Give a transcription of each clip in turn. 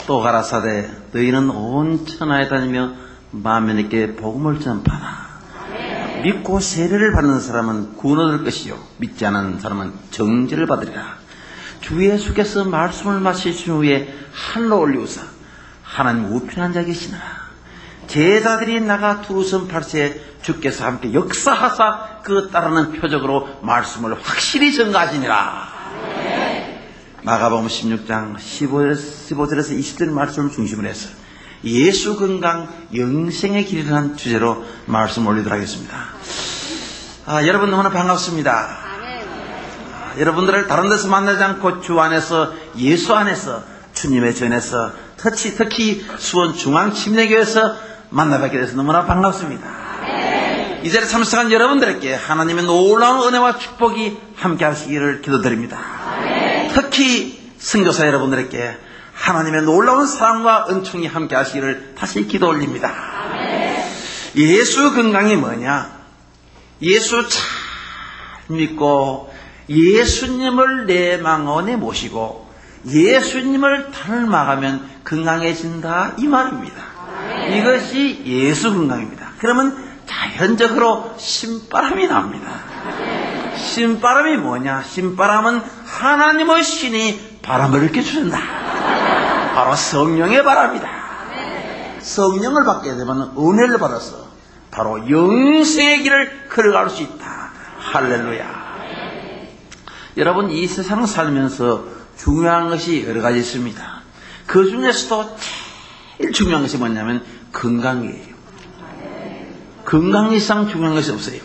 또 가라사대 너희는 온 천하에 다니며 만민에게 복음을 전파하라. 믿고 세례를 받는 사람은 구원 얻을 것이요 믿지 않은 사람은 정죄를 받으리라. 주 예수께서 말씀을 마치신 후에 하늘로 올리우사 하나님 우편한 자 계시느라 제자들이 나가 두루선 팔세 주께서 함께 역사하사 그 따르는 표적으로 말씀을 확실히 전가하시니라. 마가복음 16장 15절에서 20절 말씀을 중심으로 해서 예수 건강 영생의 길이라는 주제로 말씀 올리도록 하겠습니다. 여러분 너무나 반갑습니다. 여러분들을 다른 데서 만나지 않고 주 안에서 예수 안에서 주님의 전에서 특히 수원 중앙침례교회에서 만나뵙게 돼서 너무나 반갑습니다. 이 자리에 참석한 여러분들에게 하나님의 놀라운 은혜와 축복이 함께 하시기를 기도드립니다. 특히 선교사 여러분들에게 하나님의 놀라운 사랑과 은총이 함께 하시기를 다시 기도 올립니다. 예수 건강이 뭐냐? 예수 잘 믿고 예수님을 내 망원에 모시고 예수님을 닮아가면 건강해진다 이 말입니다. 이것이 예수 건강입니다. 그러면 자연적으로 신바람이 납니다. 신바람이 뭐냐? 신바람은 하나님의 신이 바람을 이렇게 주는다. 바로 성령의 바람이다. 성령을 받게 되면 은혜를 받아서 바로 영생의 길을 걸어갈 수 있다. 할렐루야. 여러분 이 세상 살면서 중요한 것이 여러 가지 있습니다. 그 중에서도 제일 중요한 것이 뭐냐면 건강이에요. 건강 이상 중요한 것이 없어요.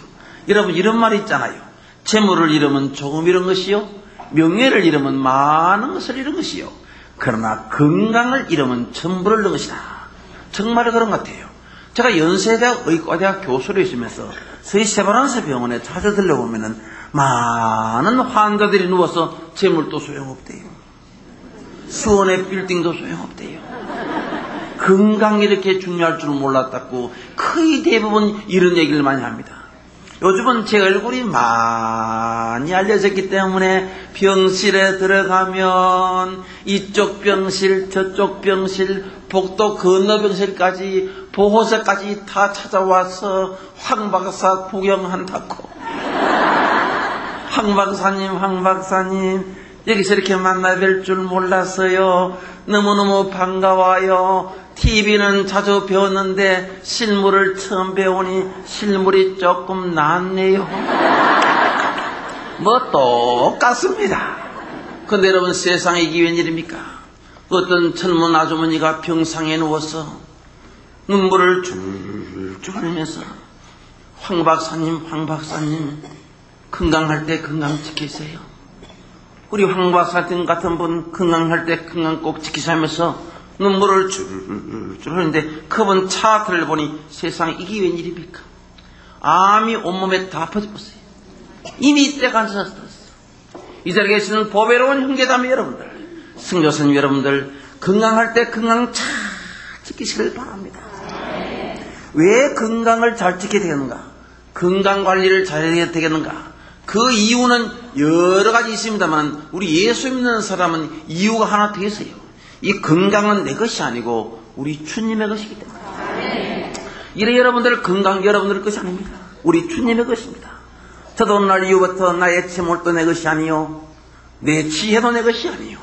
여러분 이런 말이 있잖아요. 재물을 잃으면 조금 잃은 것이요 명예를 잃으면 많은 것을 잃은 것이요 그러나 건강을 잃으면 전부를 잃은 것이다. 정말 그런 것 같아요. 제가 연세대학 의과대학 교수로 있으면서 서희 세바란스 병원에 자주 들려보면은 많은 환자들이 누워서 재물도 소용없대요. 수원의 빌딩도 소용없대요. 건강이 이렇게 중요할 줄 몰랐다고 거의 대부분 이런 얘기를 많이 합니다. 요즘은 제 얼굴이 많이 알려졌기 때문에 병실에 들어가면 이쪽 병실 저쪽 병실 복도 건너 병실까지 보호소까지 다 찾아와서 황 박사 구경한다고. 황 박사님 여기서 이렇게 만나뵐 줄 몰랐어요. 너무너무 반가워요. TV는 자주 배웠는데 실물을 처음 배우니 실물이 조금 낫네요. 뭐 똑같습니다. 근데 여러분 세상에 이게 웬일입니까? 어떤 젊은 아주머니가 병상에 누워서 눈물을 줄줄 흘리면서 황 박사님 건강할 때 건강 지키세요. 우리 황 박사님 같은 분 건강할 때 건강 꼭 지키시면서 눈물을 줄줄 흘리는데 그분 차트를 보니 세상에 이게 웬일입니까? 암이 온몸에 다 퍼져버렸어요. 이미 때가 안 찼어요. 이 자리에 계시는 보배로운 형제자매 여러분들, 선교사님 여러분들 건강할 때 건강 잘 지키시길 바랍니다. 왜 건강을 잘 지켜야 되겠는가? 건강관리를 잘해야 되겠는가? 그 이유는 여러 가지 있습니다만 우리 예수 믿는 사람은 이유가 하나 더 있어요. 이 건강은 내 것이 아니고 우리 주님의 것이기 때문에. 이래 여러분들 건강 여러분들 것이 아닙니다. 우리 주님의 것입니다. 저도 오늘 이후부터 나의 재물도 내 것이 아니요 내 지혜도 내 것이 아니요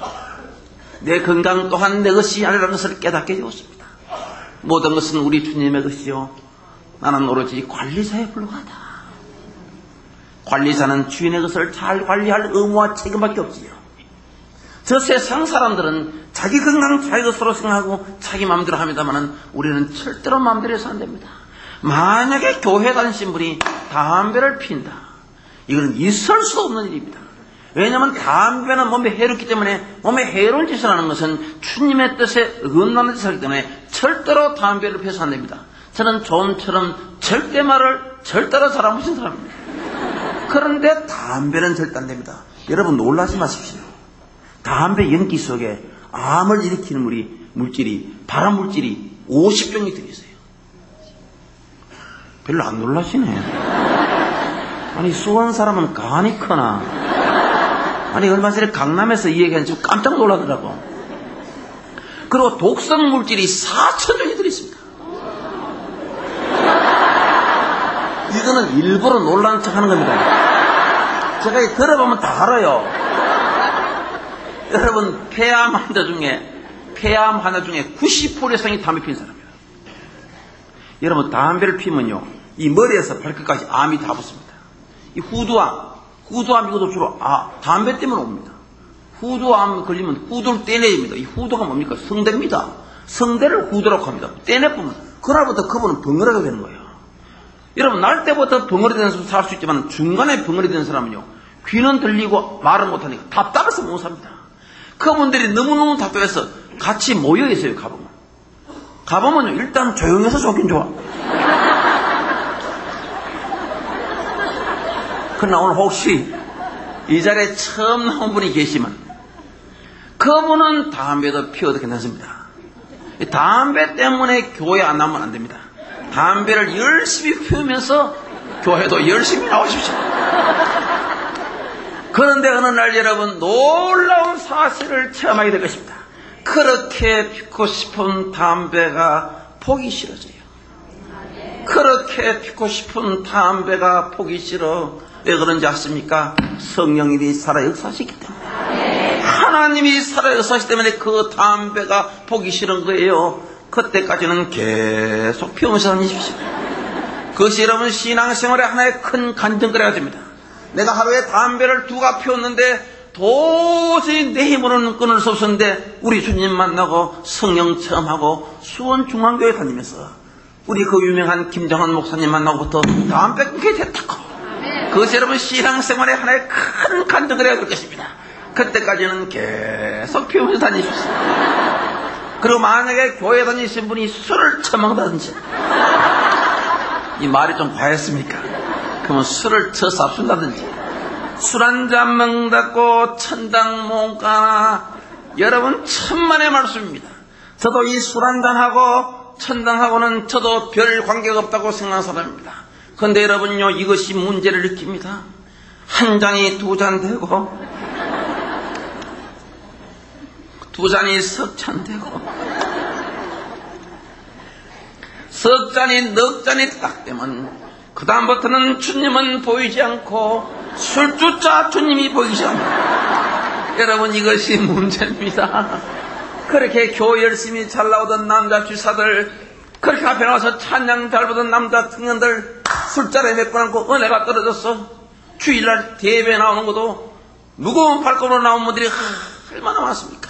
내 건강 또한 내 것이 아니라는 것을 깨닫게 되었습니다. 모든 것은 우리 주님의 것이요 나는 오로지 관리사에 불과하다. 관리사는 주인의 것을 잘 관리할 의무와 책임밖에 없지요. 저 세상 사람들은 자기 건강 자기 것으로 생각하고 자기 마음대로 합니다만 우리는 절대로 마음대로 해서 안 됩니다. 만약에 교회 다니신 분이 담배를 피운다. 이거는 있을 수 없는 일입니다. 왜냐하면 담배는 몸에 해롭기 때문에 몸에 해로운 짓을 하는 것은 주님의 뜻에 어긋나는 짓을 하기 때문에 절대로 담배를 피워서 안 됩니다. 저는 좀처럼 절대 말을 절대로 잘 안 붙인 사람입니다. 그런데 담배는 절대 안 됩니다. 여러분 놀라지 마십시오. 담배 연기 속에 암을 일으키는 물질이 발암 물질이 50종이 들어있어요. 별로 안 놀라시네. 아니 수원 사람은 간이 크나. 아니 얼마 전에 강남에서 이 얘기한 지금 깜짝 놀라더라고. 그리고 독성 물질이 4,000종이 들어있습니다. 이거는 일부러 놀라는 척 하는 겁니다. 제가 이 들어보면 다 알아요. 여러분, 폐암 환자 중에 90% 이상이 담배 피는 사람이에요. 여러분, 담배를 피면요, 이 머리에서 발끝까지 암이 다 붙습니다. 이 후두암 이것도 주로 담배 때문에 옵니다. 후두암 걸리면 후두를 떼내야 됩니다. 이 후두가 뭡니까? 성대입니다. 성대를 후두라고 합니다. 떼내보면 그날부터 그분은 벙어리가 되는 거예요. 여러분, 날 때부터 벙어리 되는 사람 살 수 있지만 중간에 벙어리 되는 사람은요, 귀는 들리고 말은 못하니까 답답해서 못 삽니다. 그분들이 너무너무 답답해서 같이 모여있어요. 가보면요, 일단 조용해서 좋긴 좋아. 그러나 오늘 혹시 이 자리에 처음 나온 분이 계시면 그분은 담배도 피워도 괜찮습니다. 담배 때문에 교회 안 나오면 안 됩니다. 담배를 열심히 피우면서 교회도 열심히 나오십시오. 그런데 어느 날 여러분, 놀라운 사실을 체험하게 될 것입니다. 그렇게 피우고 싶은 담배가 보기 싫어져요. 그렇게 피우고 싶은 담배가 보기 싫어. 왜 그런지 아십니까? 성령님이 살아 역사하시기 때문에. 하나님이 살아 역사하시기 때문에 그 담배가 보기 싫은 거예요. 그때까지는 계속 피우면서 다니십시오. 그것이 여러분 신앙생활의 하나의 큰 간증거리가 됩니다. 내가 하루에 담배를 2갑 피웠는데 도저히 내 힘으로는 끊을 수 없었는데 우리 주님 만나고 성령 체험하고 수원중앙교회 다니면서 우리 그 유명한 김정환 목사님 만나고부터 담배 끊게 됐다고. 그것이 여러분 신앙생활의 하나의 큰 간증거리가 될 것입니다. 그때까지는 계속 피우면서 다니십시오. 그리고 만약에 교회 다니신 분이 술을 처먹다든지, 이 말이 좀 과했습니까? 그러면 술을 처삽순다든지, 술 한잔 먹는다고 천당 못 가나. 여러분, 천만의 말씀입니다. 저도 이 술 한잔하고 천당하고는 저도 별 관계가 없다고 생각하는 사람입니다. 그런데 여러분요, 이것이 문제를 일으킵니다. 한 잔이 2잔 되고, 2잔이 석 잔 되고, 석 잔이 넉 잔이 딱 되면 그 다음부터는 주님은 보이지 않고 술주자 주님이 보이기 시작합니다. 여러분, 이것이 문제입니다. 그렇게 교회 열심히 잘 나오던 남자 주사들, 그렇게 앞에 나와서 찬양 잘 부르던 남자 청년들 술자리에 몇 번 앉고 은혜가 떨어졌어. 주일날 대회에 나오는 것도 무거운 발걸음으로 나온 분들이 얼마나 많습니까?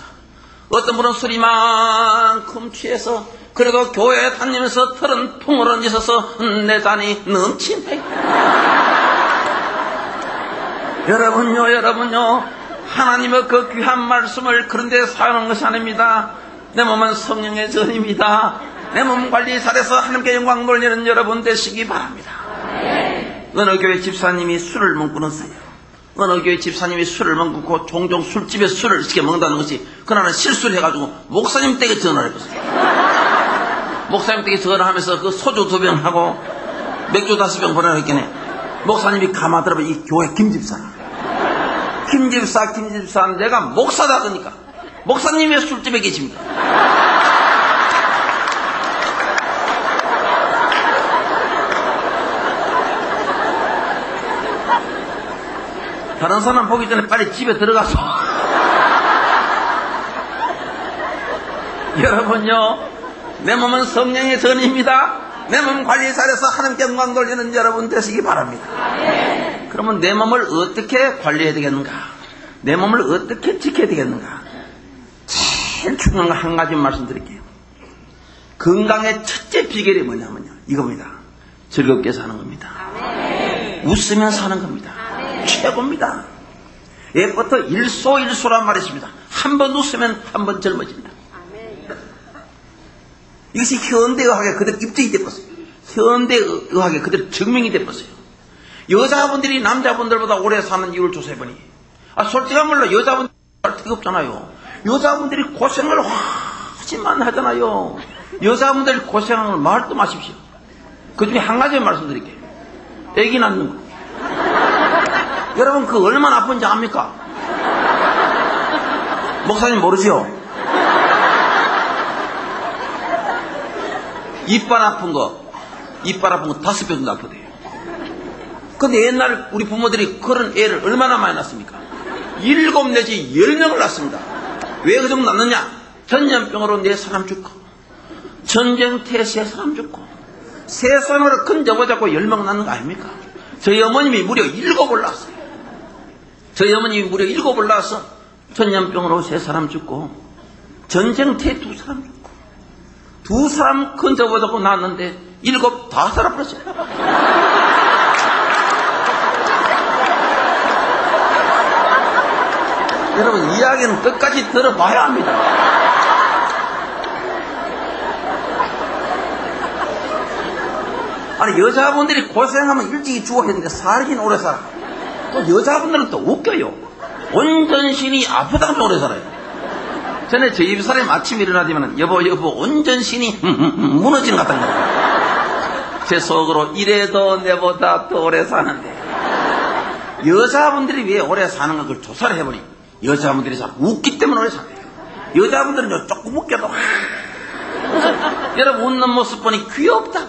어떤 분은 술이만큼 취해서 그래도 교회에 다니면서 털은 풍을 얹어서 내 잔이 넘친다. 여러분요, 하나님의 그 귀한 말씀을 그런데 사용하는 것이 아닙니다. 내 몸은 성령의 전입니다. 내 몸 관리 잘해서 하나님께 영광 돌리는 여러분 되시기 바랍니다. 어느 교회 집사님이 술을 못 끊었어요. 어느 교회 집사님이 술을 못 끊고 종종 술집에 술을 시켜 먹는다는 것이, 그날은 실수를 해가지고 목사님 댁에 전화를 했어요. 목사님 댁에 전화하면서 그 소주 2병 하고 맥주 5병 보내라고 했겠네. 목사님이 가만 들어봐. 이 교회 김집사, 내가 목사다 그러니까 목사님이 술집에 계십니다. 다른 사람 보기 전에 빨리 집에 들어가서 여러분요, 내 몸은 성령의 전입니다. 내 몸 관리 잘해서 하나님께 영광 돌리는 여러분 되시기 바랍니다. 그러면 내 몸을 어떻게 관리해야 되겠는가? 내 몸을 어떻게 지켜야 되겠는가? 제일 중요한 거 한 가지 말씀드릴게요. 건강의 첫째 비결이 뭐냐면요, 이겁니다. 즐겁게 사는 겁니다. 웃으며 사는 겁니다. 최고입니다. 옛부터 일소일소란 말이 있습니다. 한 번 웃으면 한 번 젊어진다. 이것이 현대의학에 그대로 입증이 되었어요. 현대의학에 그대로 증명이 되었어요. 여자분들이 남자분들보다 오래 사는 이유를 조사해보니, 솔직한 말로 여자분들 할 데가 없잖아요. 여자분들이 고생을 하지만 하잖아요. 여자분들이 고생하는 걸 말도 마십시오. 그 중에 한 가지 말씀드릴게요. 애기 낳는 거. 여러분, 그 얼마나 아픈지 압니까? 목사님 모르죠? 이빨 아픈 거 5배 정도 아프대요. 근데 옛날 우리 부모들이 그런 애를 얼마나 많이 낳습니까? 7 내지 10명을 낳습니다. 왜 그 정도 낳느냐? 전염병으로 4사람 죽고, 전쟁터에 3사람 죽고, 세상으로 큰 저거 잡고 10명 낳는 거 아닙니까? 저희 어머님이 무려 7을 낳았어요. 저희 어머님이 무려 7을 낳아서 전염병으로 3사람 죽고, 전쟁터에 2사람 죽고, 2사람 큰 저거 잡고 낳았는데 7 다 살아버렸어요. 여러분, 이야기는 끝까지 들어봐야 합니다. 아니, 여자분들이 고생하면 일찍이 죽어야 되는데 살긴 오래 살아. 또 여자분들은 또 웃겨요. 온 전신이 아프다면 오래 살아요. 전에 저희 집사람이 아침에 일어나면 여보 온 전신이 무너지는 것 같다는 거예요. 제 속으로 이래도 내보다 더 오래 사는데, 여자분들이 왜 오래 사는가 그걸 조사를 해보니 여자분들이 잘 웃기 때문에 오래 살아요. 여자분들은 조금 웃겨도 여러분 웃는 모습 보니 귀엽다.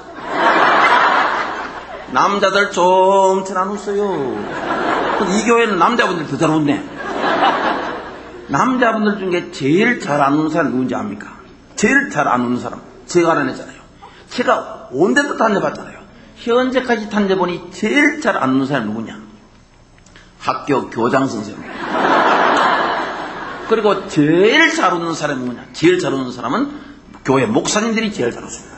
남자들 좀 잘 안 웃어요. 근데 이 교회는 남자분들 더 잘 웃네. 남자분들 중에 제일 잘 안 웃는 사람 누군지 압니까? 제일 잘 안 웃는 사람 제가 알아냈잖아요. 제가 온데도 다녀봤잖아요. 현재까지 다녀보니 제일 잘 안 웃는 사람이 누구냐? 학교 교장 선생님. 그리고 제일 잘 웃는 사람이 누구냐? 제일 잘 웃는 사람은 교회 목사님들이 제일 잘 웃습니다.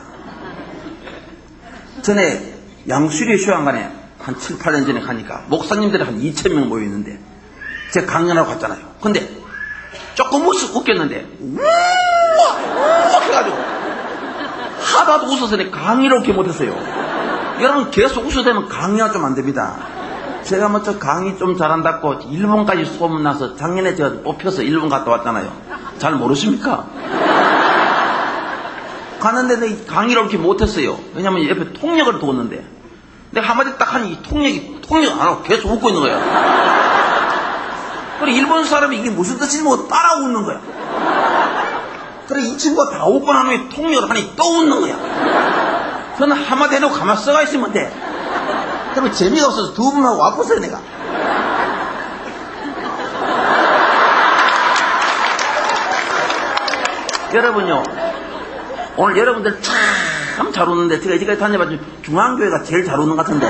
전에 양수리 휴양관에 한 7, 8년 전에 가니까 목사님들이 한 2,000명 모여있는데 제가 강연하고 갔잖아요. 근데 조금 웃겼는데 우와 해가지고 하나도 웃어서 강의를 이렇게 못했어요. 여러분 계속 웃어대면 강의가 좀 안 됩니다. 제가 먼저 강의 좀 잘한다고 일본까지 소문나서 작년에 제가 뽑혀서 일본 갔다 왔잖아요. 잘 모르십니까? 갔는데 내 강의를 이렇게 못했어요. 왜냐면 옆에 통역을 두었는데 내가 한마디 딱 하니 이 통역 안 하고 계속 웃고 있는 거야. 그래 일본 사람이 이게 무슨 뜻인지 뭐 따라 웃는 거야. 그래 이 친구가 다 웃고 난 후에 통역을 하니 또 웃는 거야. 저는 한마디 해놓고 가만 써가 있으면 돼. 그러면 재미가 없어서 두 분하고 와보세요 내가. 여러분요, 오늘 여러분들 참 잘 웃는데 제가 이제까지 다녀봤지만 중앙교회가 제일 잘 웃는 것 같은데,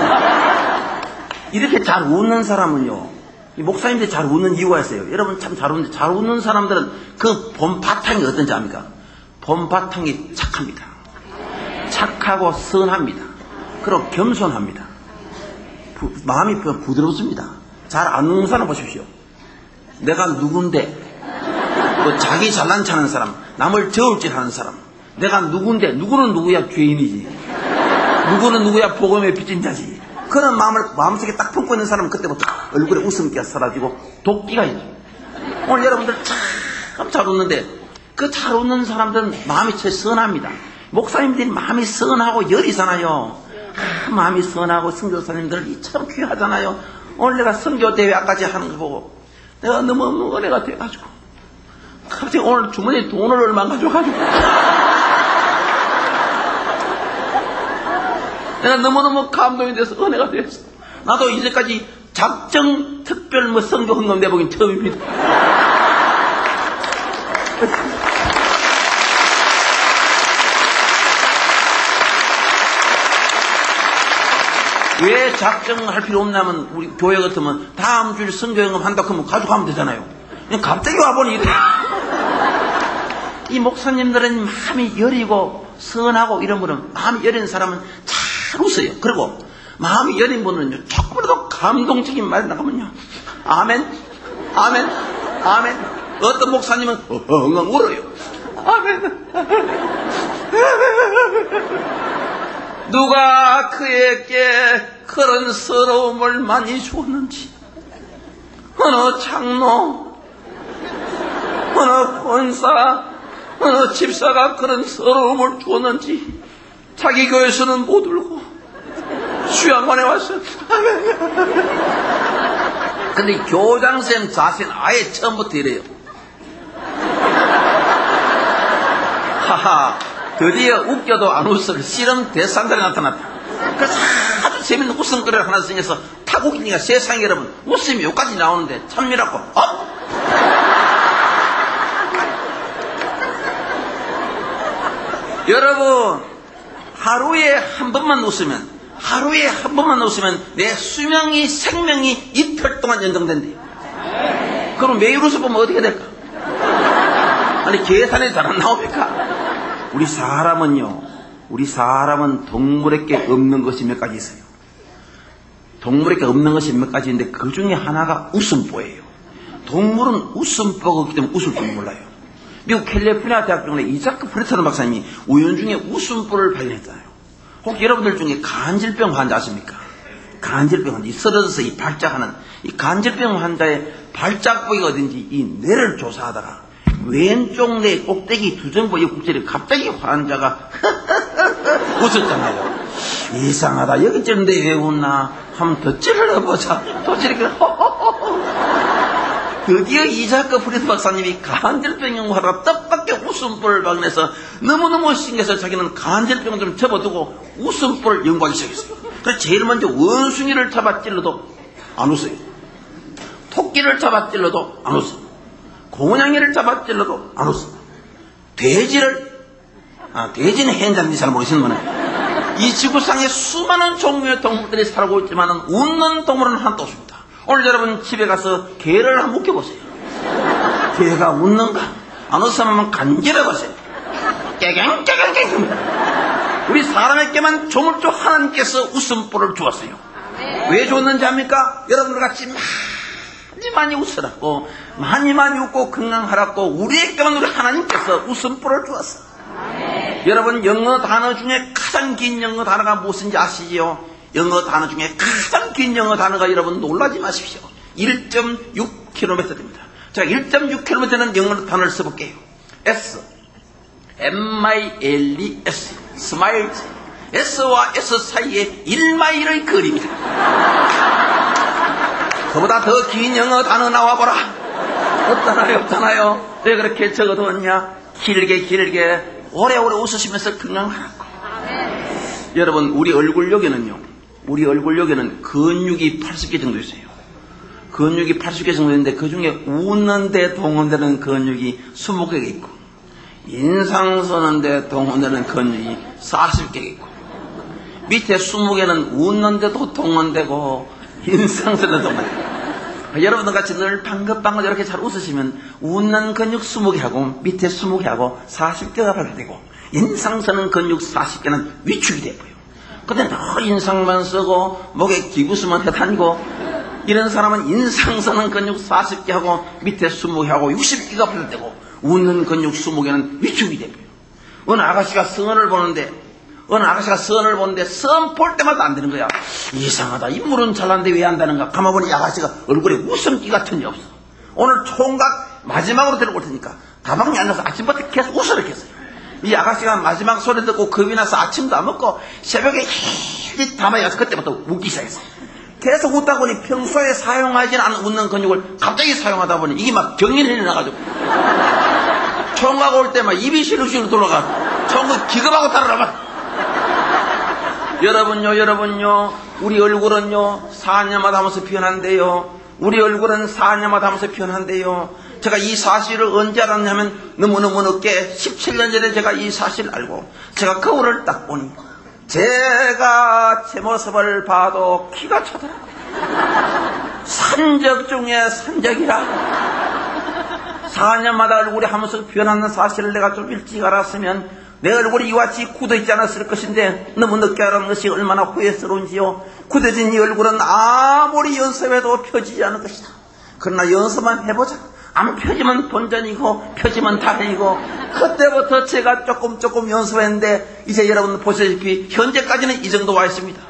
이렇게 잘 웃는 사람은요, 이 목사님들이 잘 웃는 이유가 있어요. 여러분 참 잘 웃는데, 잘 웃는 사람들은 그 본 바탕이 어떤지 압니까? 본 바탕이 착합니다. 착하고 선합니다. 그리고 겸손합니다. 마음이 부드럽습니다. 잘 안 웃는 사람 보십시오. 내가 누군데, 뭐 자기 잘난 척하는 사람, 남을 저울질 하는 사람, 내가 누군데, 누구는 누구야 죄인이지, 누구는 누구야 복음에 빚진 자지, 그런 마음을 마음속에 딱 품고 있는 사람은 그때부터 얼굴에 웃음기가 사라지고 도끼가 있죠. 오늘 여러분들 참 잘 웃는데 그 잘 웃는 사람들은 마음이 제일 선합니다. 목사님들이 마음이 선하고 열이 사나요. 마음이 선하고 선교사님들 참 귀하잖아요. 오늘 내가 선교대회까지 하는 거 보고 내가 너무 은혜가 돼가지고 갑자기 오늘 주머니에 돈을 얼마 가져가지고 내가 너무너무 감동이 돼서 은혜가 됐어. 나도 이제까지 작정 특별 선교 헌금 내보긴 처음입니다. 왜 작정할 필요 없냐면, 우리 교회 같으면 다음 주일 선교연금 한다 그러면 가져가면 되잖아요. 그냥 갑자기 와보니 이래. 이 목사님들은 마음이 여리고 선하고 이런 분은, 마음이 여린 사람은 잘 웃어요. 그리고 마음이 여린 분은요, 조금이라도 감동적인 말이 나가면요, 아멘, 아멘, 아멘. 어떤 목사님은 엉엉 울어요. 아멘. 누가 그에게 그런 서러움을 많이 주었는지, 어느 장로, 어느 권사, 어느 집사가 그런 서러움을 주었는지 자기 교회에서는 못 울고 수양관에 왔어요. 근데 교장쌤 자세는 아예 처음부터 이래요. 하하, 드디어 웃겨도 안 웃어 그 실험 대상자가 나타났다. 그래서 아주 재밌는 웃음거리를 하나 생겨서 타고 기니까 세상에 여러분 웃음이 여기까지 나오는데 참미라고 여러분 하루에 한 번만 웃으면 내 수명이 생명이 이틀 동안 연장된대요. 그럼 매일 웃어보면 어떻게 될까? 아니 계산이 잘 안 나옵니까? 우리 사람은 동물에게 없는 것이 몇 가지 있어요. 동물에게 없는 것이 몇 가지 있는데 그 중에 하나가 웃음보예요. 동물은 웃음보가 없기 때문에 웃을 줄 몰라요. 미국 캘리포니아 대학병원의 이자크 프레터너 박사님이 우연중에 웃음보를 발견했잖아요. 혹 여러분들 중에 간질병 환자 아십니까? 간질병은 이 쓰러져서 이 발작하는 이 간질병 환자의 발작부위가 어딘지 이 뇌를 조사하다가 왼쪽 뇌 꼭대기 두정부의 국절이 갑자기 환자가 웃었잖아요. 이상하다. 여기 찌른데 왜 웃나? 한번 더 찔러보자. 또 찌르게 드디어 이자크 프레터너 박사님이 간질병 연구하다가 뜻밖의 웃음보를 발견해서 너무너무 신기해서 자기는 간질병을 좀 접어두고 웃음보를 연구하기 시작했어요. 그래서 제일 먼저 원숭이를 잡아 찔러도 안 웃어요. 토끼를 잡아 찔러도 안 웃어요. 고양이를 잡아 찔러도 안 웃어요. 돼지는 해인자인지 잘 모르시는 분은 이 지구상에 수많은 종류의 동물들이 살고 있지만 웃는 동물은 하나도 없습니다. 오늘 여러분 집에 가서 개를 한번 웃겨보세요. 개가 웃는가? 안 웃으면 간지러보세요. 깨갱깨갱깨갱. 우리 사람에게만 조물주 하나님께서 웃음보를 주었어요. 왜 줬는지 압니까? 여러분들 같이 많이 웃으라고, 많이 웃고 건강하라고 우리에게만 우리 하나님께서 웃음보를 주었어. 여러분 영어 단어 중에 가장 긴 영어 단어가 무엇인지 아시지요? 영어 단어 중에 가장 긴 영어 단어가 여러분 놀라지 마십시오. 1.6km 됩니다. 자, 1.6km는 영어 단어를 써볼게요. S, M-I-L-E-S, 스마일즈. S와 S 사이에 1마일의 거리입니다. 그보다 더 긴 영어 단어 나와보라. 없잖아요. 왜 그렇게 적어두었냐? 길게 오래오래 웃으시면서 건강하라고. 여러분 우리 얼굴역에는 근육이 80개 정도 있어요. 근육이 80개 정도 있는데 그 중에 웃는데 동원되는 근육이 20개가 있고, 인상 쓰는데 동원되는 근육이 40개가 있고, 밑에 20개는 웃는데도 동원되고 인상 쓰는 동원되고. 여러분들 같이 늘 방긋방긋 이렇게 잘 웃으시면 웃는 근육 20개하고 밑에 20개하고 40개가 발달되고, 인상 쓰는 근육 40개는 위축이 되고요. 근데 늘 인상만 쓰고 목에 기부스만 해다니고 이런 사람은 인상 쓰는 근육 40개하고 밑에 20개하고 60개가 발달되고 웃는 근육 20개는 위축이 되고요. 어느 아가씨가 선을 보는데 선 볼 때마다 안 되는 거야. 이상하다. 인물은 잘났는데 왜 안다는가? 가만보니 이 아가씨가 얼굴에 웃음기 같은 게 없어. 오늘 총각 마지막으로 데리고 올 테니까 가방에 앉아서 아침부터 계속 웃으러 했어요. 이 아가씨가 마지막 소리 듣고 겁이 나서 아침도 안 먹고 새벽에 힐 담아야 해서 그때부터 웃기 시작했어요. 계속 웃다 보니 평소에 사용하지 않은 웃는 근육을 갑자기 사용하다 보니 이게 막 경련이 나가지고 총각 올 때 막 입이 시루시루 돌아가 총각 기겁하고 따라가면. 여러분요, 우리 얼굴은요 4년마다 하면서 변한대요. 우리 얼굴은 4년마다 하면서 변한대요. 제가 이 사실을 언제 알았냐면 너무너무 늦게 17년 전에 제가 이 사실을 알고 제가 거울을 딱 보니 제가 제 모습을 봐도 키가 차더라고요. 산적 중에 산적이라. 4년마다 얼굴이 하면서 변하는 사실을 내가 좀 일찍 알았으면 내 얼굴이 이와 같이 굳어있지 않았을 것인데 너무 늦게 알았는 것이 얼마나 후회스러운지요. 굳어진 이 얼굴은 아무리 연습해도 펴지지 않을 것이다. 그러나 연습만 해보자. 안 펴지면 본전이고 펴지면 달이고. 그때부터 제가 조금 연습했는데 이제 여러분 보시다시피 현재까지는 이 정도 와 있습니다.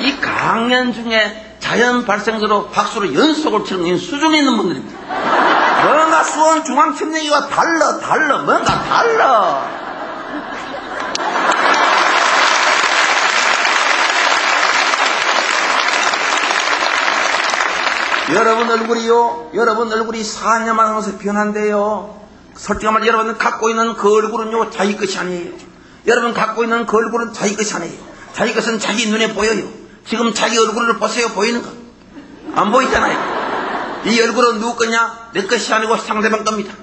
이 강연 중에 자연 발생수로 박수로 연속을 치는 수준이 있는 분들입니다. 뭔가 수원 중앙침례교가 달라. 뭔가 달라. 여러분 얼굴이 4년만 하면서 변한대요. 솔직히 말해 여러분 갖고 있는 그 얼굴은요 자기 것이 아니에요. 여러분 갖고 있는 그 얼굴은 자기 것이 아니에요. 자기 것은 자기 눈에 보여요. 지금 자기 얼굴을 보세요. 보이는가? 안 보이잖아요. 이 얼굴은 누구 거냐? 내 것이 아니고 상대방 겁니다.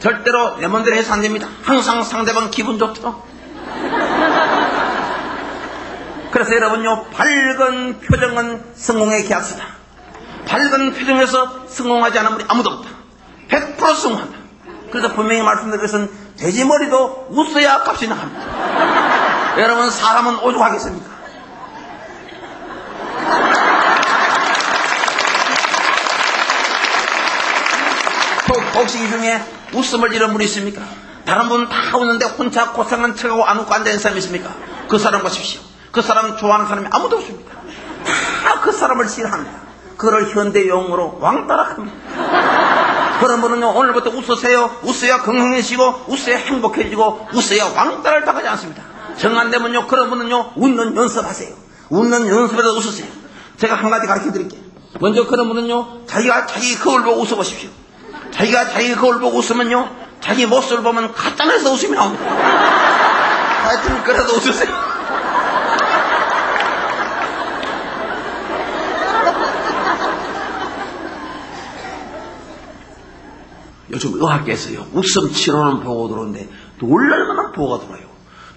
절대로 내 맘대로 해서 안 됩니다. 항상 상대방 기분 좋죠. 그래서 여러분요, 밝은 표정은 성공의 계약서다. 밝은 표정에서 성공하지 않은 분이 아무도 없다. 100% 성공한다. 그래서 분명히 말씀드린 것은 돼지머리도 웃어야 값이 나갑니다. 여러분, 사람은 오죽하겠습니까? 혹시 이 중에 웃음을 잃은 분이 있습니까? 다른 분은 다 웃는데 혼자 고생한 척하고 안 웃고 앉아있는 사람이 있습니까? 그 사람 보십시오. 그 사람 좋아하는 사람이 아무도 없습니다. 다 그 사람을 싫어합니다. 그를 현대용어로 왕따락합니다. 그런 분은요, 오늘부터 웃으세요. 웃어야 건강해지고, 웃어야 행복해지고, 웃어야 왕따를 당하지 않습니다. 정 안 되면요, 그런 분은요, 웃는 연습하세요. 웃는 연습에서 웃으세요. 제가 한 가지 가르쳐 드릴게요. 먼저 그런 분은요, 자기가 자기 거울 보고 웃어보십시오. 자기가 자기 거울 보고 웃으면요, 자기 모습을 보면 가짜내서 웃음이 나옵니다. 하여튼, 그래도 웃으세요. 요즘 의학계에서요, 웃음 치료는 보고 들어오는데 놀랄만한 보고가 들어와요.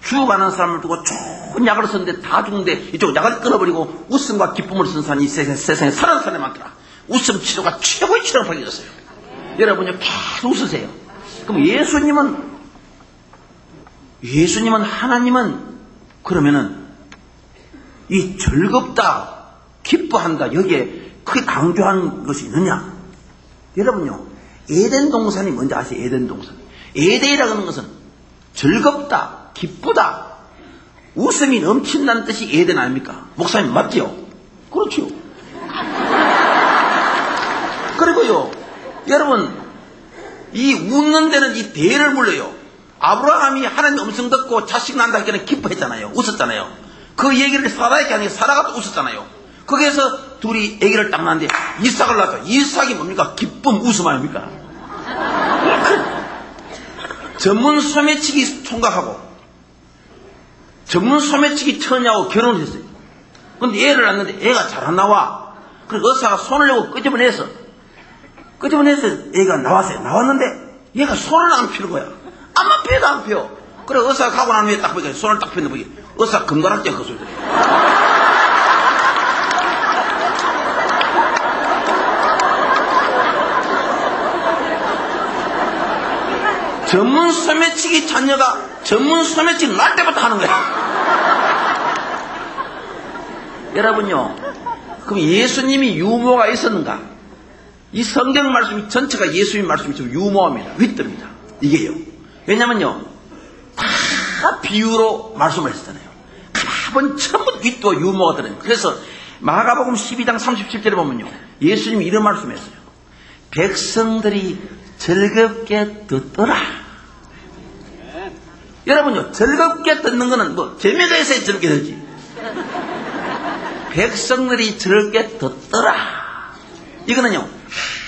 죽어가는 사람을 두고 좋은 약을 썼는데 다 죽는데 이쪽 약을 끊어버리고 웃음과 기쁨을 쓴 사람이 세상에 사는 사람이 많더라. 웃음 치료가 최고의 치료로 밝혀졌어요. 여러분요, 계속 웃으세요. 그럼 예수님은 하나님은 그러면은 이 즐겁다, 기뻐한다, 여기에 크게 강조한 것이 있느냐? 여러분요, 에덴 동산이 뭔지 아세요? 에덴 동산. 에덴이라고 하는 것은 즐겁다, 기쁘다, 웃음이 넘친다는 뜻이 에덴 아닙니까? 목사님 맞죠? 그렇죠. 그리고요, 여러분, 이 웃는 데는 이 대를 물려요. 아브라함이 하나님 음성 듣고 자식 난다 하기에는 기뻐했잖아요. 웃었잖아요. 그 얘기를 사라에게 하니까 사라가 또 웃었잖아요. 거기에서 둘이 아기를 딱 낳는데 이삭을 낳았죠. 이삭이 뭡니까? 기쁨, 웃음 아닙니까? 전문 소매치기 총각하고 전문 소매치기 처녀하고 결혼을 했어요. 근데 애를 낳는데 애가 잘 안 나와. 그래서 의사가 손을 내고 끄집어내서 애가 나왔어요. 나왔는데 얘가 손을 안 펴는 거야. 아무 펴도 안 펴. 그래 의사가 가고 난 후에 딱 보니까 손을 딱 펴는 거지. 의사 금가락지 그 소리 들어요. 전문 소매치기 자녀가 전문 소매치기 날 때부터 하는 거야. 여러분요, 그럼 예수님이 유머가 있었는가? 이 성경 말씀이 전체가 예수님 말씀이 좀 유머입니다. 윗듭니다. 이게요. 왜냐면요, 다 비유로 말씀을 했잖아요. 가본 전부 윗도 유머가 들어요. 그래서 마가복음 12장 37절에 보면요, 예수님이 이런 말씀했어요. 백성들이 즐겁게 듣더라. 여러분요, 즐겁게 듣는 거는 뭐 재미가 있어야 즐겁게 듣지. 백성들이 즐겁게 듣더라. 이거는요,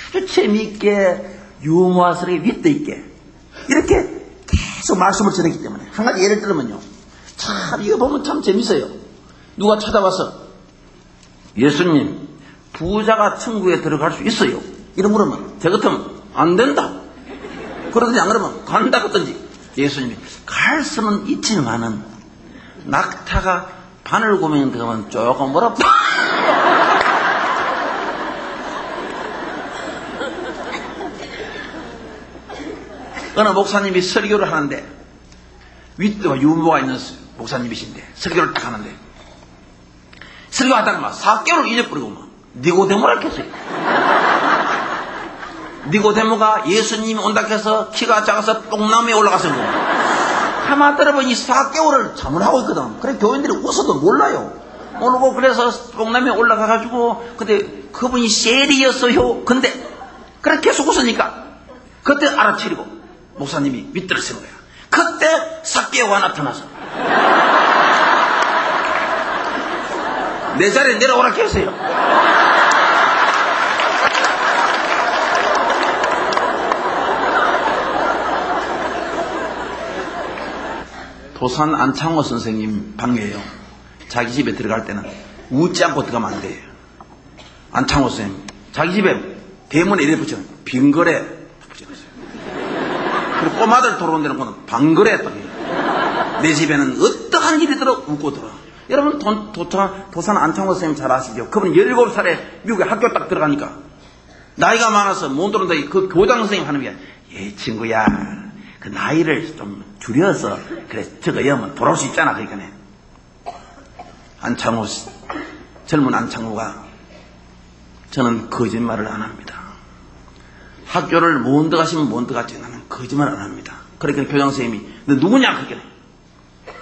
아주 재미있게 유머스럽게 윗도 있게 이렇게 계속 말씀을 전했기 때문에. 한 가지 예를 들면요, 참 이거 보면 참 재밌어요. 누가 찾아와서 예수님, 부자가 천국에 들어갈 수 있어요? 이런 물으면 저 같으면 안 된다 그러든지, 안 그러면 간다 그러든지. 예수님이 갈 수는 있지만은 낙타가 바늘구멍에 들어가면 조금 멀었다. 어느 목사님이 설교를 하는데, 윗도와 유머가 있는 목사님이신데 설교를 딱 하는데, 설교하다가 막 4개월을 잊어버리고 막 니고데모라 했어요. 니고데모가 예수님이 온다 해서 키가 작아서 똥나무에 올라가서 가만 들어보니 4개월을 잠을 하고 있거든. 그래 교인들이 웃어도 몰라요. 모르고 그래서 똥나무에 올라가가지고, 근데 그분이 셀이었어요. 근데 그래 계속 웃으니까 그때 알아채리고 목사님이 밑들어서는 거야. 그때 삭개오가 나타나서 내 자리에 내려오라 했어요. 도산 안창호 선생님 방이에요. 자기 집에 들어갈 때는 웃지 않고 들어가면 안 돼요. 안창호 선생님 자기 집에 대문에 이래 붙여요. 빙거래 붙여놨어요. 그리고 꼬마들 들어오는 데는 거는 방거래 딱 해요. 내 집에는 어떠한 일이 들어 웃고 들어. 여러분 도산 안창호 선생님 잘 아시죠? 그분 17살에 미국에 학교 딱 들어가니까 나이가 많아서 못 들어온다. 그 교장 선생님 하는 게 예 친구야 그 나이를 좀 줄여서 그래 저거 여면 돌아올 수 있잖아. 그러니까 안창호 젊은 안창호가 저는 거짓말을 안 합니다. 학교를 못 들어가시면 못 들어갔지 나는 거짓말 안 합니다. 그러니까 교장 선생님이 너 누구냐 그러니까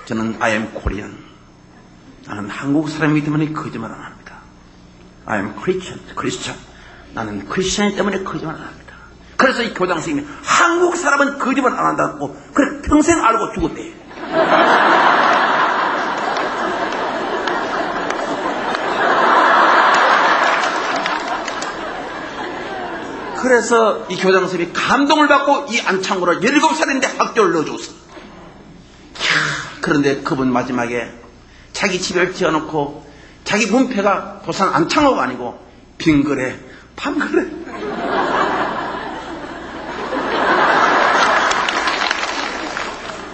저는 I am Korean. 나는 한국 사람이기 때문에 거짓말 안 합니다. I am Christian. 나는 크리스천이기 때문에 거짓말 안 합니다. 그래서 이 교장 선생님이 한국 사람은 거짓말 안 한다고 그래 평생 알고 죽었대. 그래서 이 교장 선생님이 감동을 받고 이 안창호를 17살인데 학교를 넣어줬어. 그런데 그분 마지막에 자기 집을 지어놓고 자기 문패가 도산 안창호가 아니고 빙거래 밤거래.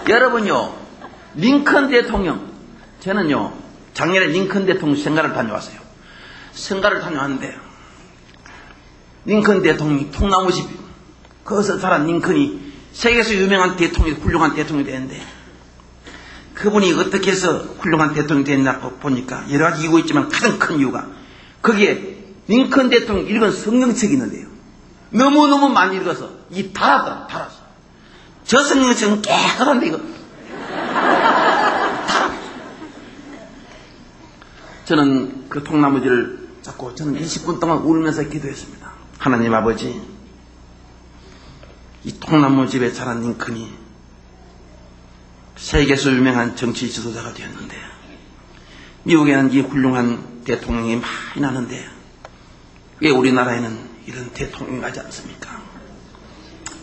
여러분요 링컨 대통령 저는요 작년에 링컨 대통령 생가를 다녀왔어요. 생가를 다녀왔는데 링컨 대통령이 통나무집 거기서 자란 링컨이 세계에서 유명한 대통령이 훌륭한 대통령이 되는데 그분이 어떻게 해서 훌륭한 대통령이 됐냐고 보니까 여러 가지 이유가 있지만 가장 큰 이유가 거기에 링컨 대통령 읽은 성경책이 있는데요. 너무너무 많이 읽어서 이 달았어. 저 성경책은 깨끗한데 이거 달아. 저는 그 통나무지를 잡고 저는 20분 동안 울면서 기도했습니다. 하나님 아버지 이 통나무집에 자란 링컨이 세계에서 유명한 정치 지도자가 되었는데 미국에는 이 훌륭한 대통령이 많이 나는데 왜 우리나라에는 이런 대통령이 나지 않습니까?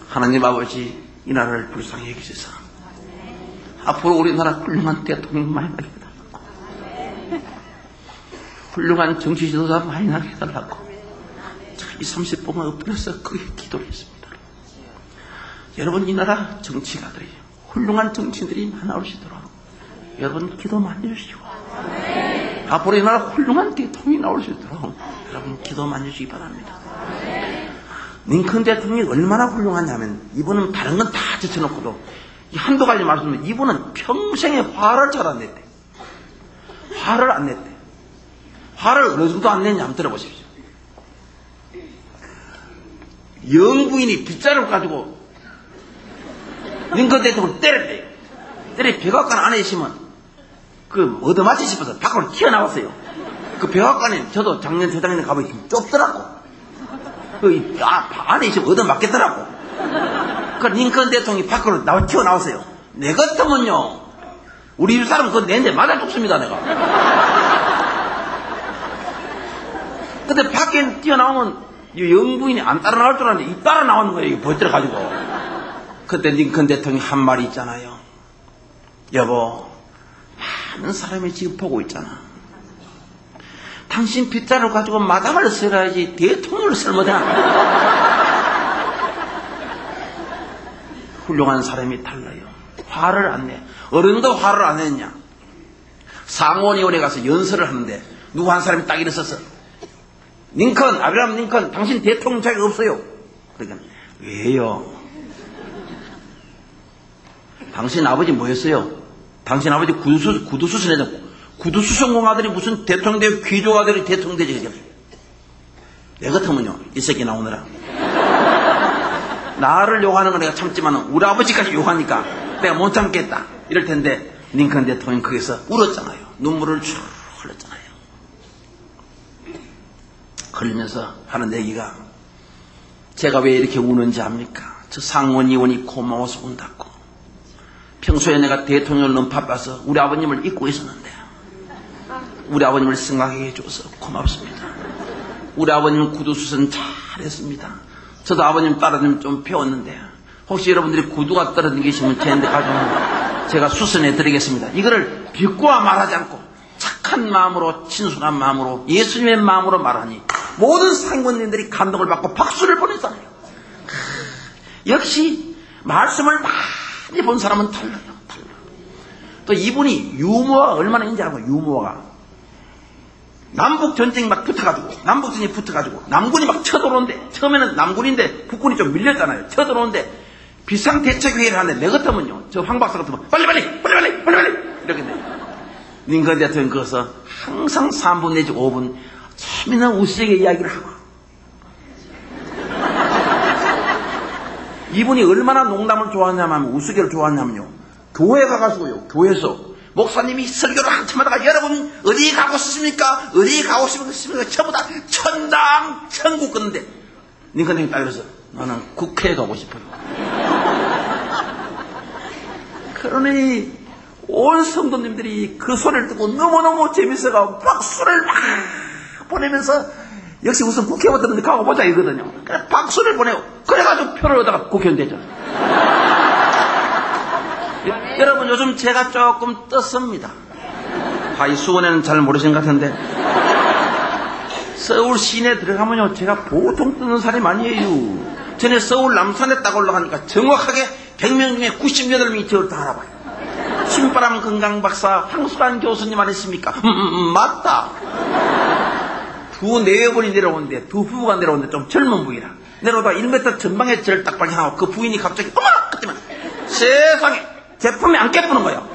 하나님 아버지 이 나라를 불쌍히 여기셔서 앞으로 우리나라 훌륭한 대통령 많이 나게 해달라고 훌륭한 정치 지도자 많이 나게 해달라고 30분만 엎드려서 그게 기도를 했습니다. 여러분 이 나라 정치가들이 훌륭한 정치인들이 많이 나오시도록 여러분 기도 많이 해주시고 앞으로 이 나라 훌륭한 대통령이 나올 수 있도록 여러분 기도 많이 해주시기 바랍니다. 링컨 대통령이 얼마나 훌륭하냐면 이분은 다른 건 다 제쳐놓고도 한두 가지 말씀드리면 이분은 평생에 화를 잘 안 냈대. 화를 안 냈대. 화를 어느 정도 안 냈냐 한번 들어보십시오. 영부인이 빗자루를 가지고 링컨 대통령을 때렸대요. 백악관 안에 있으면 그 얻어맞지 싶어서 밖으로 튀어나왔어요. 그 백악관에 저도 작년 재작년에 가보니까 좁더라고. 그 안에 있으면 얻어맞겠더라고. 그 링컨 대통령이 밖으로 튀어나왔어요. 내 같으면요 우리 집 사람 그거 내한테 맞아 죽습니다 내가. 근데 밖에 뛰어나오면 영부인이 안 따라 나올 줄 알았는데 이 따라 나오는 거예요. 이거 벌들어가지고. 그때 링컨 대통령이 한 말이 있잖아요. 여보, 많은 사람이 지금 보고 있잖아. 당신 빗자루 가지고 마당을 쓸어야지 대통령을 쓸면 훌륭한 사람이 달라요. 화를 안 내. 어른도 화를 안 냈냐. 상원의원에 가서 연설을 하는데 누구 한 사람이 딱 일어서서 링컨, 아브라함 링컨, 당신 대통령 자격 없어요. 그러니까 왜요? 당신 아버지 뭐였어요? 당신 아버지 구두수선했잖아. 구두수선공 아들이 무슨 대통령 되고 귀족 아들이 대통령 되지. 내 같으면요 이 새끼 나오느라 나를 욕하는 건 내가 참지만 우리 아버지까지 욕하니까 내가 못 참겠다 이럴 텐데 링컨 대통령 거기서 울었잖아요. 눈물을 쭉 흘렸잖아요. 흘리면서 하는 얘기가 제가 왜 이렇게 우는지 압니까? 저 상원의원이 고마워서 운다고. 평소에 내가 대통령을 너무 바빠서 우리 아버님을 잊고 있었는데 우리 아버님을 생각해 줘서 고맙습니다. 우리 아버님은 구두수선 잘했습니다. 저도 아버님 따라 좀 배웠는데 혹시 여러분들이 구두가 떨어진 게 있으면 저한테 가져오면 제가 수선해 드리겠습니다. 이거를 비꼬아 말하지 않고 착한 마음으로, 친숙한 마음으로, 예수님의 마음으로 말하니 모든 상권님들이 감동을 받고 박수를 보냈잖아요. 역시 말씀을 많이 본 사람은 달라요. 또 이분이 유머가 얼마나 있는지 알고, 유머가 남북전쟁이 막 붙어가지고 남군이 막 쳐들어오는데, 처음에는 남군인데 북군이 좀 밀렸잖아요. 쳐들어오는데 비상대책회의를 하는데, 내 같으면요, 저 황 박사 같으면 빨리 이렇게 돼. 링컨 대통령 그래서 항상 3분 내지 5분 재미난 우스갯 이야기를 하고, 이분이 얼마나 농담을 좋아하냐면, 우스갯을 좋아하냐면요, 교회 가가지고요, 교회에서 목사님이 설교를 한참 하다가 여러분 어디 가고 싶습니까? 어디 가고 싶습니까? 전부 다 천당 천국 걷는데 링컨 대통령이 딸려서 나는 국회에 가고 싶어요. 그러니 온 성도님들이 그 소리를 듣고 너무너무 재밌어가 박수를 막 보내면서, 역시 우선 국회부터 가고 보자 이거든요. 그래 박수를 보내고 그래가지고 표를 얻다가 국회의원 되죠. 여러분 요즘 제가 조금 떴습니다. 이 수원에는 잘 모르신 것 같은데, 서울 시내 들어가면요 제가 보통 뜨는 사람이 아니에요. 전에 서울 남산에 딱 올라가니까 정확하게 100명 중에 98명이 저를 다 알아봐요. 신바람 건강박사 황수란 교수님 아니십니까? 맞다. 두 내외분이 내려오는데, 두 부부가 내려오는데 좀 젊은 부이라 내려오다가 1m 전방에 저를 딱 발견하고 그 부인이 갑자기 어머! 그때만 세상에 제품이 안 깨푸는 거예요.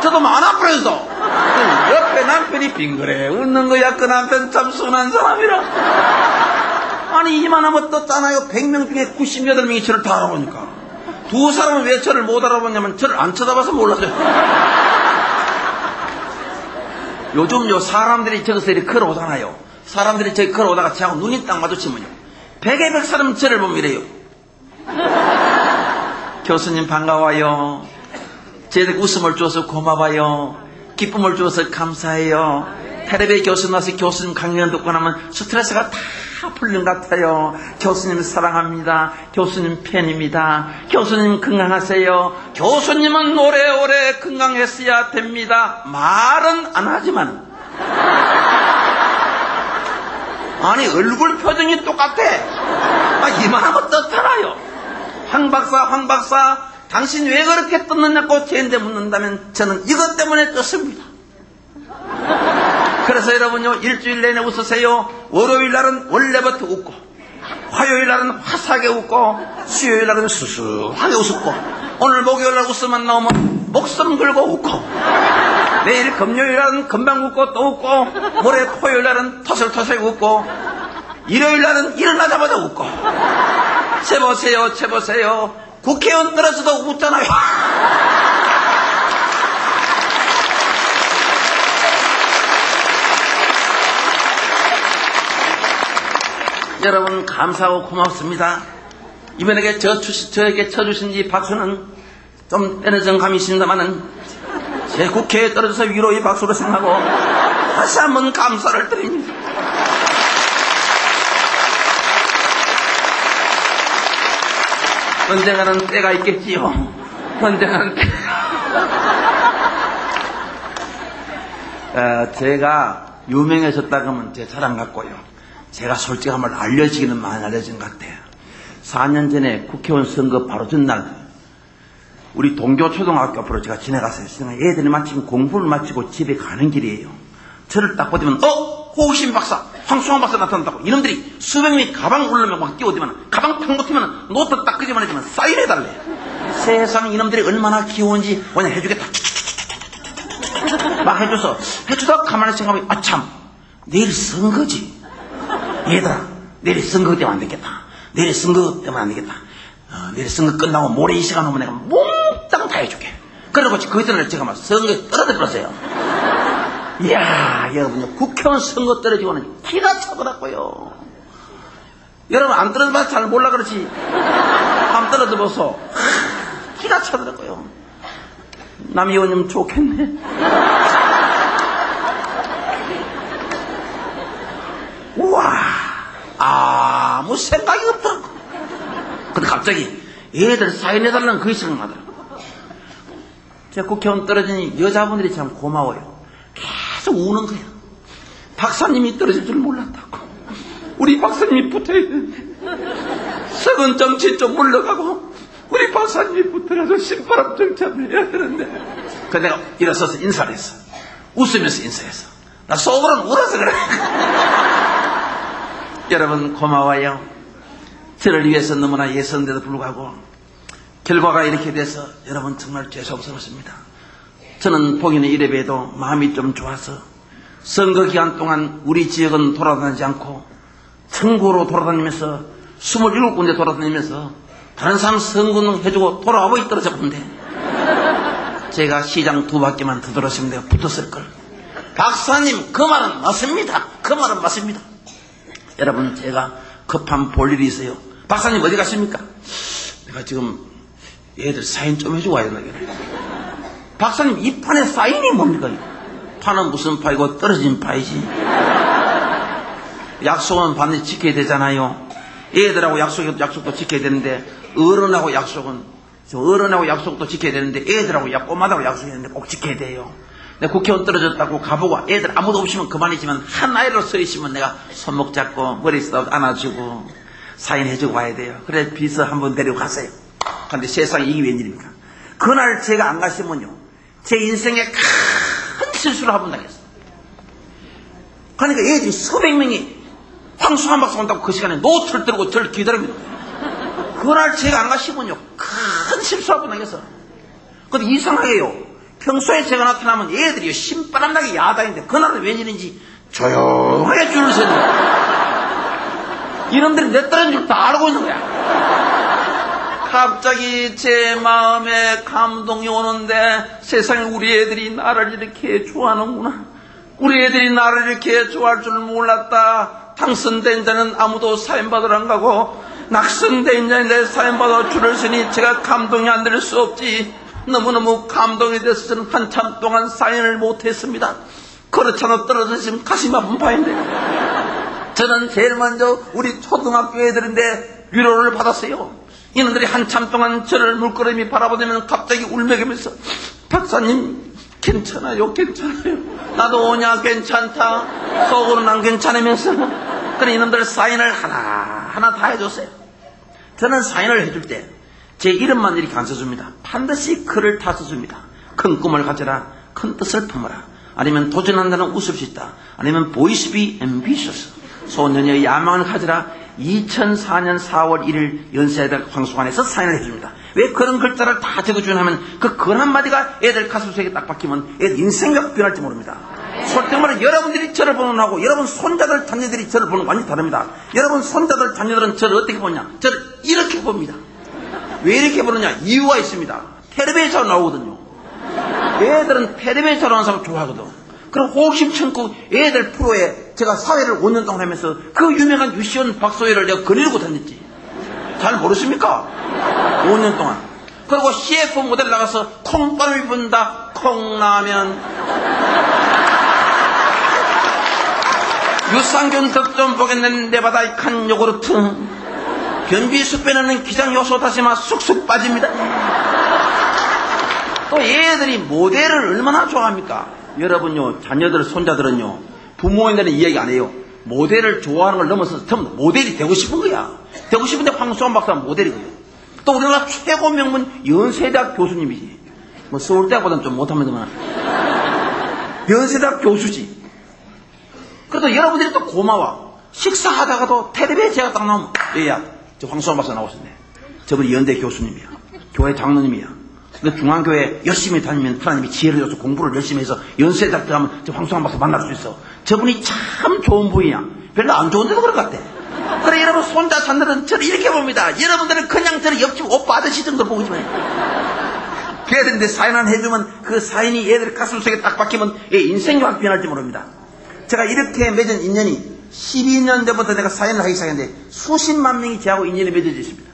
저도 많아 버렸어. 옆에 남편이 빙그레 웃는 거야. 그 남편 참 순한 사람이라. 아니 이만하면 떴잖아요. 100명 중에 98명이 저를 다 알아보니까. 두 사람은 왜 저를 못 알아보냐면 저를 안 쳐다봐서 몰랐어요. 요즘요 사람들이 저기서 이렇게 걸어오잖아요. 사람들이 저기 걸어오다가 저하고 눈이 딱 마주치면요 100에 100 사람 저를 보면 이래요. 교수님 반가워요. 저희들 웃음을 줘서 고마워요. 기쁨을 줘서 감사해요. 텔레비에 교수님 와서 교수님 강연 듣고 나면 스트레스가 다 풀린 것 같아요. 교수님 사랑합니다. 교수님 팬입니다. 교수님 건강하세요. 교수님은 오래오래 건강했어야 됩니다. 말은 안 하지만 아니 얼굴 표정이 똑같아. 이만하면 떴잖아요. 황 박사 당신 왜 그렇게 떴느냐고 저한테 묻는다면 저는 이것 때문에 떴습니다. 그래서 여러분요 일주일 내내 웃으세요. 월요일 날은 원래부터 웃고, 화요일 날은 화사하게 웃고, 수요일 날은 수수하게 웃고, 오늘 목요일 날 웃음만 나오면 목숨 걸고 웃고, 내일 금요일 날은 금방 웃고 또 웃고, 모레 토요일 날은 터슬터슬 웃고, 일요일 날은 일어나자마자 웃고. 재보세요. 국회의원 떨어져도 웃잖아요. 여러분 감사하고 고맙습니다. 이번에 저에게 쳐주신 이 박수는 좀 때려진 감이 있습니다만은 제 국회에 떨어져서 위로의 박수로 생각하고 다시 한번 감사를 드립니다. 언젠가는 때가 있겠지요. 언젠가는 제가 유명해졌다 그러면 제 자랑 같고요. 제가 솔직한 말 알려지기는 많이 알려진 것 같아요. 4년 전에 국회의원 선거 바로 전날 우리 동교 초등학교 앞으로 제가 지나갔어요. 애들이 마침 공부를 마치고 집에 가는 길이에요. 저를 딱 보더면 호우심 박사, 황수환 박사 나타났다고 이놈들이 수백 명이 가방 울르면 막 뛰어오더만 가방 탁 놓치면 노트 딱 끄기만 하지만 사인해달래. 세상 이놈들이 얼마나 귀여운지 그냥 해주겠다 막 해주다 가만히 생각하면 참 내일 선거지. 얘들아 내일 선거 때문에 안 되겠다. 내일 선거 끝나고 모레 이 시간 오면 내가 몽땅 다 해줄게. 그러고 그때는 제가 막 선거에 떨어져버렸어요. 이야 여러분 국회의원 선거 떨어지고는 기가 차더라고요. 여러분 안 떨어져봐서 잘 몰라 그렇지 안 떨어져봐서 기가 차더라고요. 남 의원님 좋겠네. 우와 아무 생각이 없더라고. 근데 갑자기 애들 사인해달라는 그게 생각나더라고. 제가 국회의원 떨어지니 여자분들이 참 고마워요. 계속 우는 거예요. 박사님이 떨어질 줄 몰랐다고. 우리 박사님이 붙어야 되는데 썩은 정치 좀 물러가고 우리 박사님이 붙어라도 신바람 정치를 해야 되는데. 그래서 내가 일어서서 인사를 했어. 웃으면서 인사했어. 나 속으로는 울어서 그래. 여러분 고마워요. 저를 위해서 너무나 애썼는데도 불구하고 결과가 이렇게 돼서 여러분 정말 죄송스럽습니다. 저는 보기는 이래 봬도 마음이 좀 좋아서 선거 기간 동안 우리 지역은 돌아다니지 않고 전국으로 돌아다니면서 27군데 돌아다니면서 다른 사람 선거는 해주고 돌아오고 떨어졌는데 제가 시장 2바퀴만 더 돌았으면 내가 붙었을걸. 박사님 그 말은 맞습니다. 그 말은 맞습니다. 여러분 제가 급한 볼일이 있어요. 박사님 어디 가십니까? 내가 지금 얘들 사인 좀 해주고 와야 되나. 박사님 이 판에 사인이 뭡니까? 판은 무슨 파이고 떨어진 파이지. 약속은 반드시 지켜야 되잖아요. 애들하고 약속도 지켜야 되는데 어른하고 약속도 지켜야 되는데 애들하고 꼬마들하고 약속해야 되는데 꼭 지켜야 돼요. 내가 국회의원 떨어졌다고 가보고 애들 아무도 없으면 그만이지만 한 아이로 서 있으면 내가 손목 잡고 머리 쓰다 안아주고 사인해주고 와야 돼요. 그래 비서 한번 데리고 갔어요. 그런데 세상에 이게 웬일입니까? 그날 제가 안 갔으면요 제 인생에 큰 실수를 한번 당했어요. 그러니까 애들이 수백 명이 황수한 박사 온다고 그 시간에 노트를 들고 저를 기다립니다. 그날 제가 안 갔으면요 큰 실수를 한번 당했어요. 근데 이상하게요 평소에 제가 나타나면 애들이 신바람나게 야단인데 그날은 웬일인지 조용하게 줄을 서는 이놈들이 내 딸인 줄 다 알고 있는 거야. 갑자기 제 마음에 감동이 오는데 세상에 우리 애들이 나를 이렇게 좋아하는구나. 우리 애들이 나를 이렇게 좋아할 줄 몰랐다. 당선된 자는 아무도 사인받으러 안 가고 낙선된 자는 내 사인받아 줄을 서니 제가 감동이 안 될 수 없지. 너무너무 감동이 돼서 저는 한참 동안 사인을 못했습니다. 그렇잖아 떨어졌으면 가슴 아픈 바인데 저는 제일 먼저 우리 초등학교 애들인데 위로를 받았어요. 이놈들이 한참 동안 저를 물끄러미 바라보면 갑자기 울먹이면서 박사님 괜찮아요 괜찮아요 나도 오냐 괜찮다 속으로는 안 괜찮으면서 그래 이놈들 사인을 하나하나 다 해줬어요. 저는 사인을 해줄 때 제 이름만 이렇게 안 써줍니다. 반드시 글을 다 써줍니다. 큰 꿈을 가져라, 큰 뜻을 품어라, 아니면 도전한다는 웃을 수 있다, 아니면 boys be ambitious, 소년의 야망을 가져라. 2004년 4월 1일 연세대학 황수관에서 사인을 해줍니다. 왜 그런 글자를 다 적어주냐 하면 그 글 한마디가 애들 가슴속에 딱 박히면 애들 인생각 변할지 모릅니다. 솔직히 말해 여러분들이 저를 보는 거하고 여러분 손자들 자녀들이 저를 보는 거 완전히 다릅니다. 여러분 손자들 자녀들은 저를 어떻게 보냐? 저를 이렇게 봅니다. 왜 이렇게 보느냐? 이유가 있습니다. 텔레비전에 나오거든요. 애들은 텔레비전에 나오는 사람 좋아하거든. 그럼 호기심 참고 애들 프로에 제가 사회를 5년 동안 하면서 그 유명한 유시원 박소희를 내가 그리고 다녔지. 잘 모르십니까? 5년 동안. 그리고 CF 모델 나가서 콩밥을 분다 콩라면, 유산균 덕좀 보겠는 내 바다의 칸 요구르트, 변비 쑥 빼내는 기장효소 다시마 쑥쑥 빠집니다. 또 얘들이 모델을 얼마나 좋아합니까? 여러분요 자녀들 손자들은요 부모님들은 이야기 안 해요. 모델을 좋아하는 걸 넘어서 전부 모델이 되고 싶은 거야. 되고 싶은데 황수환 박사는 모델이거든요. 또 우리나라 최고 명문 연세대학 교수님이지. 뭐 서울대학보다는 좀 못합니다만 연세대학 교수지. 그래도 여러분들이 또 고마워. 식사하다가도 텔레비에 제가 딱 나오면 얘야 저 황수환 박사 나오셨네. 저분이 연대 교수님이야. 교회 장로님이야. 근데 중앙교회 열심히 다니면 하나님이 지혜를 줘서 공부를 열심히 해서 연세대학 들어가면 저 황수환 박사 만날 수 있어. 저분이 참 좋은 분이야. 별로 안 좋은데도 그럴 것 같아. 그래 여러분 손자 자녀들은 저를 이렇게 봅니다. 여러분들은 그냥 저를 옆집 오빠 아저씨 정도 보고 싶어요. 그래야 되는데 사인 하나 해주면 그 사인이 얘들 가슴속에 딱 박히면 얘 인생이 확 변할지 모릅니다. 제가 이렇게 맺은 인연이 12년 전부터 내가 사인을 하기 시작했는데 수십만 명이 저하고 인연이 맺어져 있습니다.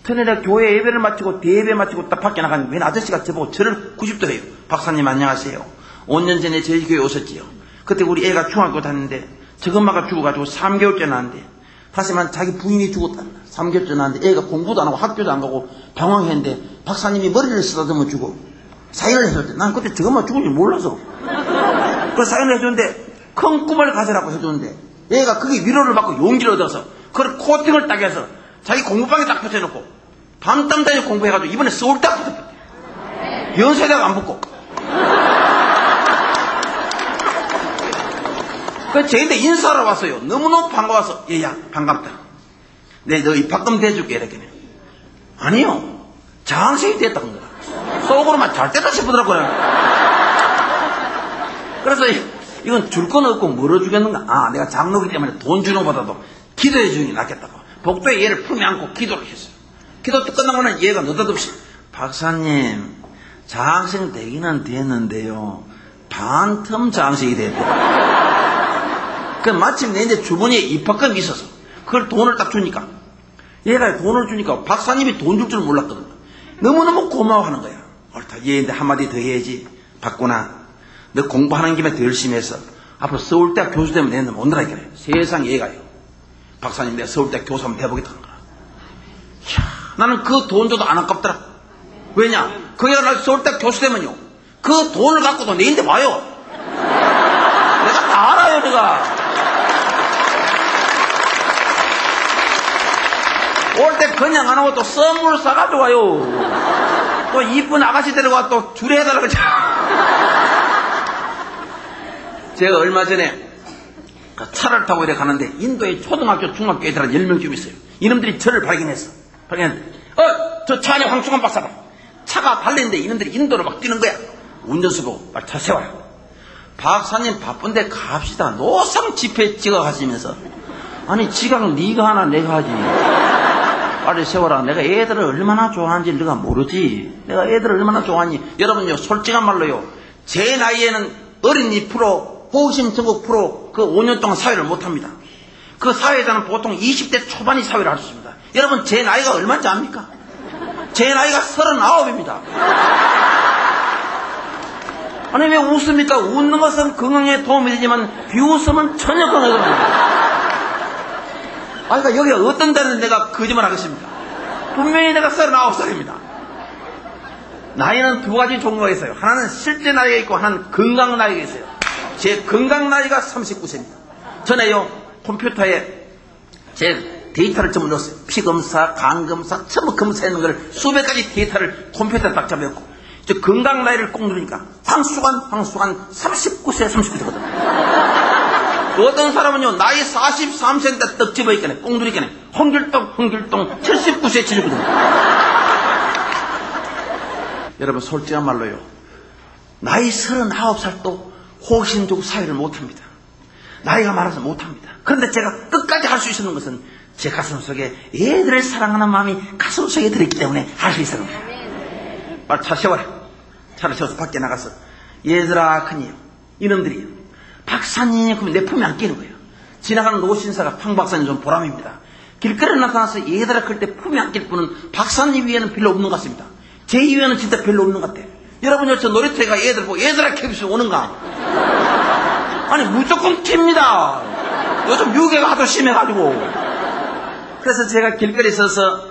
전에 교회 예배를 마치고 대예배 마치고 딱 밖에 나가는 웬 아저씨가 저보고 저를 90도 해요. 박사님 안녕하세요. 5년 전에 저희 교회 오셨지요. 그때 우리 애가 중학교 다녔는데 저엄마가 죽어가지고 3개월째 나왔는데 다시 말하면 자기 부인이 죽었다. 3개월 지났는데 애가 공부도 안 하고 학교도 안 가고 방황했는데 박사님이 머리를 쓰다듬어 주고 사인을 해줬대. 난 그때 저것만 죽을 줄 몰라서. 그 사인을 해줬는데 큰 꿈을 가져라고 해줬는데 애가 그게 위로를 받고 용기를 얻어서 그걸 코팅을 딱 해서 자기 공부방에 딱 붙여놓고 밤잠 자고 공부해가지고 이번에 서울대 붙었대. 연세대가 안 붙고. 그래서 저희한테 인사하러 왔어요. 너무너무 반가워서 얘야 반갑다. 내 너 입학금 대줄게 이렇게. 아니요. 장생이 됐다는 거야. 속으로만 잘 됐다 싶더라고요. 그래서 이건 줄 건 없고 뭐로 주겠는가? 아, 내가 장로기 때문에 돈 주는 것보다도 기도해 주는 게 낫겠다고. 복도에 얘를 품에 안고 기도를 했어요. 기도 끝나고는 얘가 느닷없이 박사님 장생 되기는 됐는데요. 반텀 장생이 됐대요. 그 마침 내 이제 주머니에 입학금이 있어서 그걸 돈을 딱 주니까 얘가 돈을 주니까 박사님이 돈 줄 줄 몰랐거든. 너무너무 고마워하는 거야. 옳다. 얘한테 한마디 더 해야지. 박구나. 너 공부하는 김에 더 열심히 해서 앞으로 서울대학 교수 되면 내는 오늘아 그래. 세상 얘가요. 박사님 내가 서울대학 교수 한번 해보겠다는 거야. 이야, 나는 그 돈 줘도 안 아깝더라. 왜냐? 그게 나 서울대학 교수 되면요. 그 돈을 갖고도 내인데 와요. 내가 다 알아요, 내가. 올 때 그냥 안 하고 또 선물 사가지고 와요. 또 이쁜 아가씨 데려가 또 줄에 해달라고. 제가 얼마 전에 차를 타고 이렇게 가는데 인도에 초등학교, 중학교 애들 한 10명쯤 있어요. 이놈들이 저를 발견했어. 발견했는데 저 차 안에 황충환 박사가 차가 달리는데 이놈들이 인도로 막 뛰는 거야. 운전수 보고 빨리 차 세워요. 박사님 바쁜데 갑시다. 노상 집회 찍어 가시면서 아니 지각 네가 하나 내가 하지. 빨리 세워라. 내가 애들을 얼마나 좋아하는지 네가 모르지. 내가 애들을 얼마나 좋아하니. 여러분요 솔직한 말로요. 제 나이에는 어린이 프로, 호기심 전국 프로 그 5년 동안 사회를 못합니다. 그 사회자는 보통 20대 초반이 사회를 할 수 있습니다. 여러분 제 나이가 얼마인지 압니까? 제 나이가 39입니다. 아니 왜 웃습니까? 웃는 것은 건강에 도움이 되지만 비웃음은 전혀 건강에 도움이 됩니다. 아, 그러니까 여기 어떤 데는 내가 거짓말 하겠습니다. 분명히 내가 39살입니다. 나이는 두 가지 종류가 있어요. 하나는 실제 나이가 있고 하나는 건강 나이가 있어요. 제 건강 나이가 39세입니다. 전에요 컴퓨터에 제 데이터를 전부 넣었어요. 피검사, 간검사, 전부 검사하는 걸 수백 가지 데이터를 컴퓨터에 딱 잡아놓고 저 건강 나이를 꼭 누르니까 황수관 39세 39세거든요. 어떤 사람은요 나이 43세인데 떡 집어있겠네. 꼭 누리겠네. 홍길동 79세 치르거든요. 여러분 솔직한 말로요 나이 39살도 호기심적 사회를 못합니다. 나이가 많아서 못합니다. 그런데 제가 끝까지 할 수 있는 것은 제 가슴 속에 애들을 사랑하는 마음이 가슴 속에 들어있기 때문에 할 수 있는 거예요. 빨리 차 세워라. 차를 세워서 밖에 나가서 얘들아 큰이요 이놈들이요 박사님 그러면 내 품에 안 끼는 거예요. 지나가는 노신사가 황 박사님 좀 보람입니다. 길거리에 나타나서 얘들아 클 때 품에 안 낄 분은 박사님 위에는 별로 없는 것 같습니다. 제 위에는 진짜 별로 없는 것 같아요. 여러분 저 놀이터에 가 애들 보고 얘들아 캡스 오는가? 아니 무조건 킵니다. 요즘 유괴가 하도 심해가지고. 그래서 제가 길거리에 서서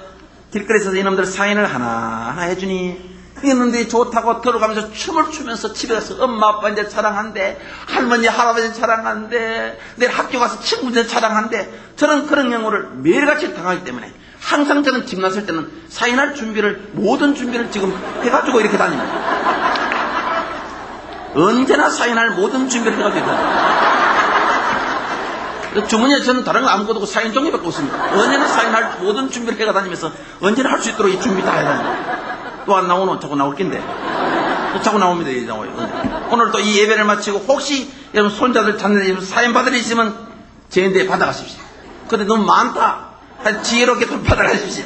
이놈들 사인을 하나하나 해주니 이놈들이 좋다고 들어가면서 춤을 추면서 집에 가서 엄마 아빠 이제 자랑한대, 할머니 할아버지 자랑한대, 내일 학교 가서 친구들 자랑한대. 저는 그런 경우를 매일같이 당하기 때문에 항상 저는 집 났을 때는 사인할 준비를 모든 준비를 지금 해가지고 이렇게 다닙니다. 언제나 사인할 모든 준비를 해가지고 주머니에 저는 다른 거 아무것도 없고 사인 종이밖에 없습니다. 언제나 사인할 모든 준비를 해가 다니면서 언제나 할 수 있도록 이 준비 다 해야 됩니다. 또 안 나오노? 자꾸 나올 낀데. 또 자꾸 나옵니다. 이제 나와요. 오늘 또 이 예배를 마치고 혹시 여러분 손자들 찾는 사인 받을 일 있으면 제 인데 받아가십시오. 근데 너무 많다. 지혜롭게 좀 받아가십시오.